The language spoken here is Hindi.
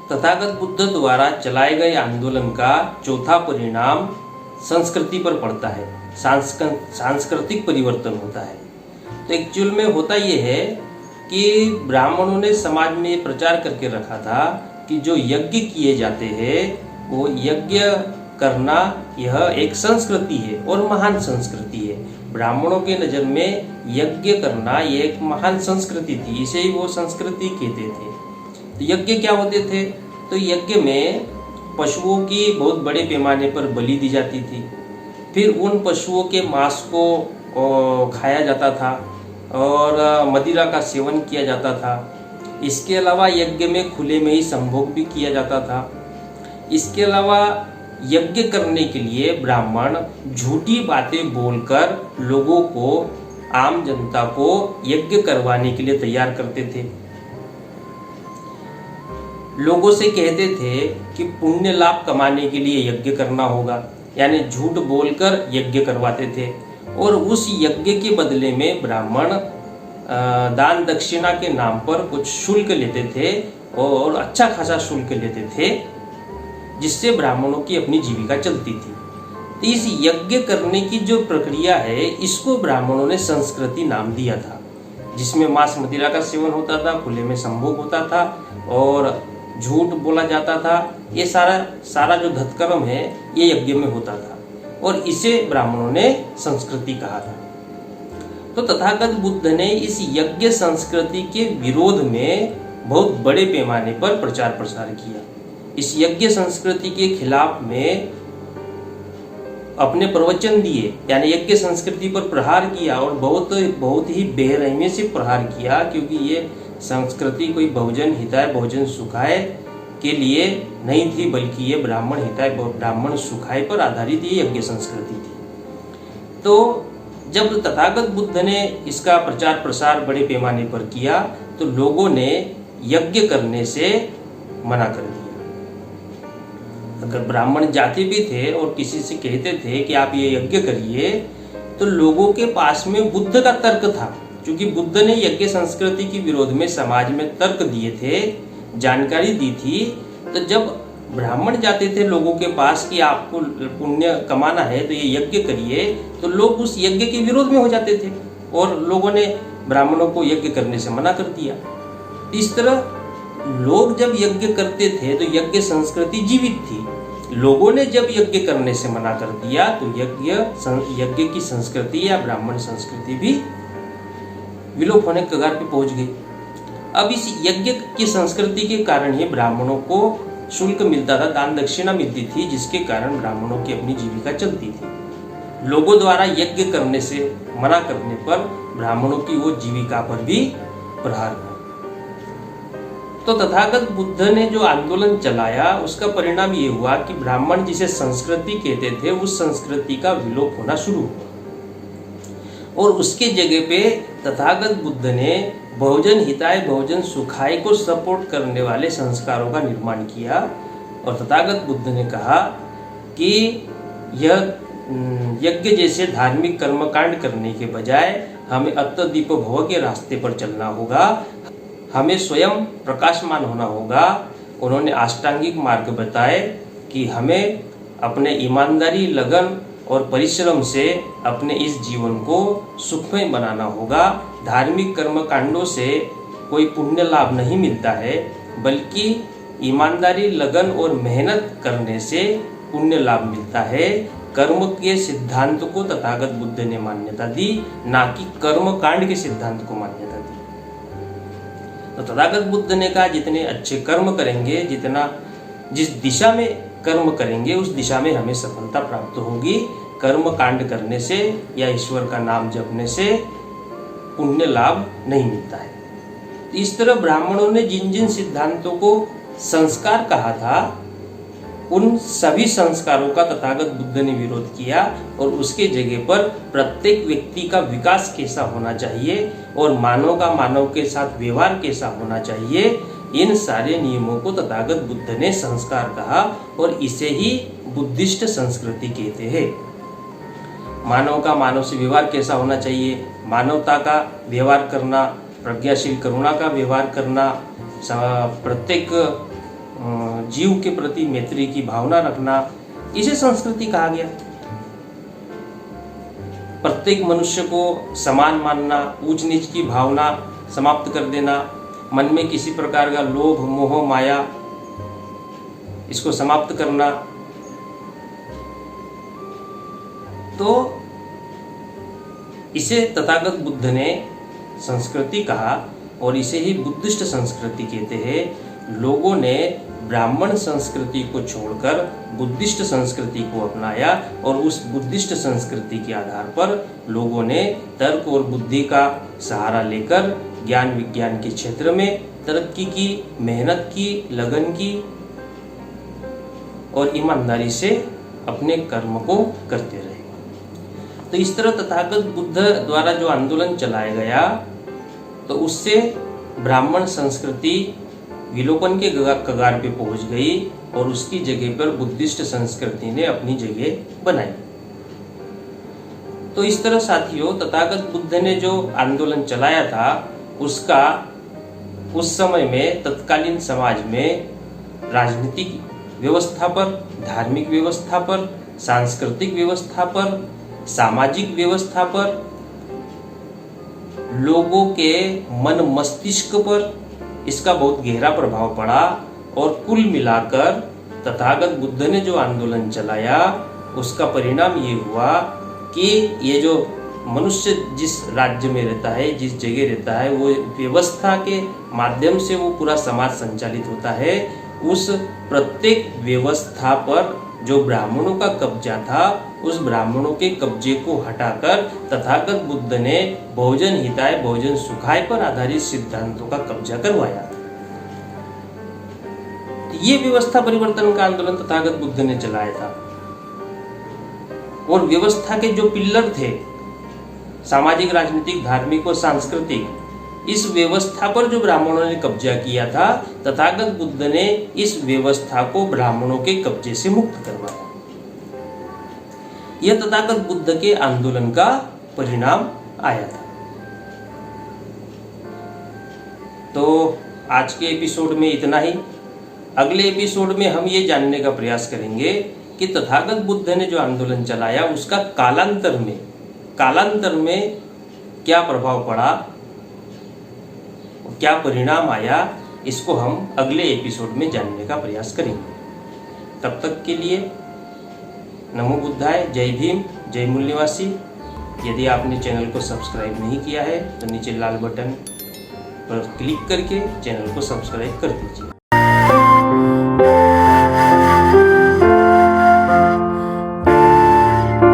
तथागत बुद्ध द्वारा चलाए गए आंदोलन का चौथा परिणाम संस्कृति पर पड़ता है, सांस्कृतिक परिवर्तन होता है। तो एक्चुअल में होता यह है कि ब्राह्मणों ने समाज में प्रचार करके रखा था कि जो यज्ञ किए जाते हैं वो यज्ञ करना यह एक संस्कृति है और महान संस्कृति है। ब्राह्मणों के नज़र में यज्ञ करना यह एक महान संस्कृति थी, इसे ही वो संस्कृति कहते थे। तो यज्ञ क्या होते थे? तो यज्ञ में पशुओं की बहुत बड़े पैमाने पर बलि दी जाती थी, फिर उन पशुओं के मांस को खाया जाता था और मदिरा का सेवन किया जाता था। इसके अलावा यज्ञ में खुले में ही संभोग भी किया जाता था। इसके अलावा यज्ञ करने के लिए ब्राह्मण झूठी बातें बोलकर लोगों को, आम जनता को यज्ञ करवाने के लिए तैयार करते थे। लोगों से कहते थे कि पुण्य लाभ कमाने के लिए यज्ञ करना होगा, यानी झूठ बोलकर यज्ञ करवाते थे। और उस यज्ञ के बदले में ब्राह्मण दान दक्षिणा के नाम पर कुछ शुल्क लेते थे और अच्छा खासा शुल्क लेते थे, जिससे ब्राह्मणों की अपनी जीविका चलती थी। तो इस यज्ञ करने की जो प्रक्रिया है, इसको ब्राह्मणों ने संस्कृति नाम दिया था, जिसमें मांस मदिरा का सेवन होता था, खुले में संभोग होता था और झूठ बोला जाता था। ये सारा जो धत्कर्म है ये यज्ञ में होता था और इसे ब्राह्मणों ने संस्कृति कहा था। तो तथागत बुद्ध ने इस यज्ञ संस्कृति के विरोध में बहुत बड़े पैमाने पर प्रचार प्रसार किया। इस यज्ञ संस्कृति के खिलाफ में अपने प्रवचन दिए, यानी यज्ञ संस्कृति पर प्रहार किया और बहुत ही बेरहमी से प्रहार किया, क्योंकि ये संस्कृति कोई बहुजन हिताय बहुजन सुखाय के लिए नहीं थी, बल्कि ये ब्राह्मण हिताय ब्राह्मण सुखाय पर आधारित ये यज्ञ संस्कृति थी। तो जब तथागत बुद्ध ने इसका प्रचार प्रसार बड़े पैमाने पर किया तो लोगों ने यज्ञ करने से मना कर दिया। अगर ब्राह्मण जाते भी थे और किसी से कहते थे कि आप ये यज्ञ करिए, तो लोगों के पास में बुद्ध का तर्क था, क्योंकि बुद्ध ने यज्ञ संस्कृति के विरोध में समाज में तर्क दिए थे, जानकारी दी थी। तो जब ब्राह्मण जाते थे लोगों के पास कि आपको पुण्य कमाना है तो ये यज्ञ करिए, तो लोग उस यज्ञ के विरोध में हो जाते थे और लोगों ने ब्राह्मणों को यज्ञ करने से मना कर दिया। इस तरह लोग जब यज्ञ करते थे तो यज्ञ संस्कृति जीवित थी। लोगों ने जब यज्ञ करने से मना कर दिया तो यज्ञ की संस्कृति या ब्राह्मण संस्कृति भी विलोप होने के कगार पे पहुंच गई। अब इस यज्ञ की संस्कृति के कारण ही ब्राह्मणों को शुल्क मिलता था, दान दक्षिणा मिलती थी, जिसके कारण ब्राह्मणों की अपनी जीविका चलती थी। लोगों द्वारा यज्ञ करने से मना करने पर ब्राह्मणों की वो जीविका पर भी प्रहार हुआ। तो तथागत बुद्ध ने जो आंदोलन चलाया उसका परिणाम ये हुआ कि ब्राह्मण जिसे संस्कृति कहते थे उस संस्कृति का विलोप होना शुरू हुआ और उसके जगह पे तथागत बुद्ध ने बहुजन हिताय बहुजन सुखाय को सपोर्ट करने वाले संस्कारों का निर्माण किया। और तथागत बुद्ध ने कहा कि यह यज्ञ जैसे धार्मिक कर्मकांड करने के बजाय हमें अत्तदीपो भव के रास्ते पर चलना होगा, हमें स्वयं प्रकाशमान होना होगा। उन्होंने अष्टांगिक मार्ग बताए कि हमें अपने ईमानदारी, लगन और परिश्रम से अपने इस जीवन को सुखमय बनाना होगा। धार्मिक कर्मकांडों से कोई पुण्य लाभ नहीं मिलता है, बल्कि ईमानदारी, लगन और मेहनत करने से पुण्य लाभ मिलता है। कर्म के सिद्धांत को तथागत बुद्ध ने मान्यता दी, ना कि कर्मकांड के सिद्धांत को मान्यता दी। तो तथागत बुद्ध ने कहा जितने अच्छे कर्म करेंगे, जिस दिशा में कर्म करेंगे उस दिशा में हमें सफलता प्राप्त होगी। कर्म कांड करने से या ईश्वर का नाम जपने से पुण्य लाभ नहीं मिलता है। इस तरह ब्राह्मणों ने जिन जिन सिद्धांतों को संस्कार कहा था उन सभी संस्कारों का तथागत बुद्ध ने विरोध किया और उसके जगह पर प्रत्येक व्यक्ति का विकास कैसा होना चाहिए और मानव का मानव के साथ व्यवहार कैसा होना चाहिए, इन सारे नियमों को तथागत बुद्ध ने संस्कार कहा और इसे ही बुद्धिस्ट संस्कृति कहते हैं। मानव का मानव से व्यवहार कैसा होना चाहिए, मानवता का व्यवहार करना, प्रज्ञाशील करुणा का व्यवहार करना, प्रत्येक जीव के प्रति मैत्री की भावना रखना, इसे संस्कृति कहा गया। प्रत्येक मनुष्य को समान मानना, ऊंच नीच की भावना समाप्त कर देना, मन में किसी प्रकार का लोभ मोह माया इसको समाप्त करना, तो इसे तथागत बुद्ध ने संस्कृति कहा और इसे ही बुद्धिस्ट संस्कृति कहते हैं। लोगों ने ब्राह्मण संस्कृति को छोड़कर बुद्धिस्ट संस्कृति को अपनाया और उस बुद्धिस्ट संस्कृति के आधार पर लोगों ने तर्क और बुद्धि का सहारा लेकर ज्ञान विज्ञान के क्षेत्र में तरक्की की, मेहनत की, लगन की और ईमानदारी से अपने कर्म को करते रहे। तो इस तरह तथागत बुद्ध द्वारा जो आंदोलन चलाया गया, तो उससे ब्राह्मण संस्कृति विलोपन के कगार पे पहुंच गई और उसकी जगह पर बुद्धिस्ट संस्कृति ने अपनी जगह बनाई। तो इस तरह साथियों, तथागत बुद्ध ने जो आंदोलन चलाया था उसका उस समय में तत्कालीन समाज में राजनीतिक व्यवस्था पर, धार्मिक व्यवस्था पर, सांस्कृतिक व्यवस्था पर, सामाजिक व्यवस्था पर, लोगों के मन मस्तिष्क पर इसका बहुत गहरा प्रभाव पड़ा। और कुल मिलाकर तथागत बुद्ध ने जो आंदोलन चलाया उसका परिणाम ये हुआ कि ये जो मनुष्य जिस राज्य में रहता है, जिस जगह रहता है, वो व्यवस्था के माध्यम से वो पूरा समाज संचालित होता है। उस प्रत्येक व्यवस्था पर जो ब्राह्मणों का कब्जा था, उस ब्राह्मणों के कब्जे को हटाकर तथागत बुद्ध ने बहुजन हिताय बहुजन सुखाय पर आधारित सिद्धांतों का कब्जा करवाया। ये व्यवस्था परिवर्तन का आंदोलन तथागत बुद्ध ने चलाया था। और व्यवस्था के जो पिल्लर थे, सामाजिक, राजनीतिक, धार्मिक और सांस्कृतिक, इस व्यवस्था पर जो ब्राह्मणों ने कब्जा किया था, तथागत बुद्ध ने इस व्यवस्था को ब्राह्मणों के कब्जे से मुक्त करवाया। यह तथागत बुद्ध के आंदोलन का परिणाम आया था। तो आज के एपिसोड में इतना ही। अगले एपिसोड में हम ये जानने का प्रयास करेंगे कि तथागत बुद्ध ने जो आंदोलन चलाया उसका कालांतर में क्या प्रभाव पड़ा, क्या परिणाम आया, इसको हम अगले एपिसोड में जानने का प्रयास करेंगे। तब तक के लिए नमो बुद्धाय, जय भीम, जय मूल निवासी। यदि आपने चैनल को सब्सक्राइब नहीं किया है तो नीचे लाल बटन पर क्लिक करके चैनल को सब्सक्राइब कर दीजिए।